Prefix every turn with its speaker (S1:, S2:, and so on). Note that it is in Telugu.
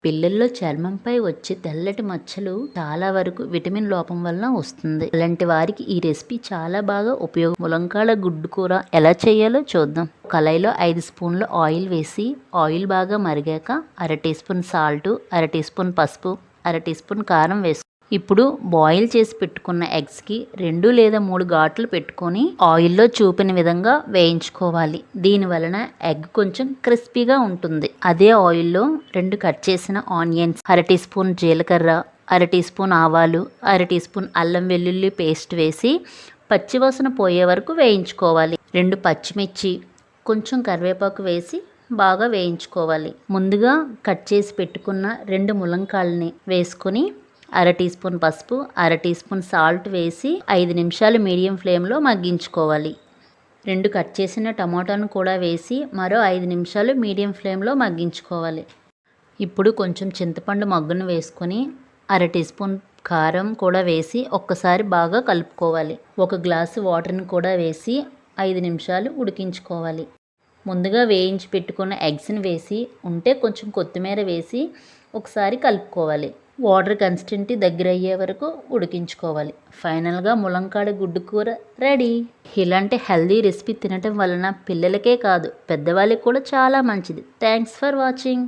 S1: పిల్లల్లో చర్మంపై వచ్చే తెల్లటి మచ్చలు చాలా వరకు విటమిన్ లోపం వలన వస్తుంది. అలాంటి వారికి ఈ రెసిపీ చాలా బాగా ములంకాడ గుడ్డు కూర ఎలా చేయాలో చూద్దాం. కళాయిలో 5 స్పూన్ల ఆయిల్ వేసి ఆయిల్ బాగా మరిగాక అర టీ స్పూన్ సాల్ట్, అర టీ స్పూన్ పసుపు, అర టీ స్పూన్ కారం వేసు. ఇప్పుడు బాయిల్ చేసి పెట్టుకున్న ఎగ్స్కి 2 లేదా 3 ఘాట్లు పెట్టుకొని ఆయిల్లో చూపిన విధంగా వేయించుకోవాలి. దీని వలన ఎగ్ కొంచెం క్రిస్పీగా ఉంటుంది. అదే ఆయిల్లో 2 కట్ చేసిన ఆనియన్స్, అర టీ స్పూన్ జీలకర్ర, అర టీ స్పూన్ ఆవాలు, అర టీ స్పూన్ అల్లం వెల్లుల్లి పేస్ట్ వేసి పచ్చివాసన పోయే వరకు వేయించుకోవాలి. 2 పచ్చిమిర్చి, కొంచెం కరివేపాకు వేసి బాగా వేయించుకోవాలి. ముందుగా కట్ చేసి పెట్టుకున్న 2 ములంకాయలని వేసుకొని అర టీ స్పూన్ పసుపు, అర టీ స్పూన్ సాల్ట్ వేసి 5 నిమిషాలు మీడియం ఫ్లేమ్లో మగ్గించుకోవాలి. 2 కట్ చేసిన టమాటాను కూడా వేసి మరో 5 నిమిషాలు మీడియం ఫ్లేమ్లో మగ్గించుకోవాలి. ఇప్పుడు కొంచెం చింతపండు మగ్గును వేసుకొని అర టీ స్పూన్ కారం కూడా వేసి ఒక్కసారి బాగా కలుపుకోవాలి. 1 గ్లాసు వాటర్ని కూడా వేసి 5 నిమిషాలు ఉడికించుకోవాలి. ముందుగా వేయించి పెట్టుకున్న ఎగ్స్ని వేసి ఉంటే కొంచెం కొత్తిమీర వేసి ఒకసారి కలుపుకోవాలి. వాటర్ కన్సిస్టెన్సీ దగ్గర అయ్యే వరకు ఉడికించుకోవాలి. ఫైనల్గా ములంకాడ గుడ్డు కూర రెడీ. ఇలాంటి హెల్దీ రెసిపీ తినటం వలన పిల్లలకే కాదు పెద్దవాళ్ళకి కూడా చాలా మంచిది. Thanks for watching.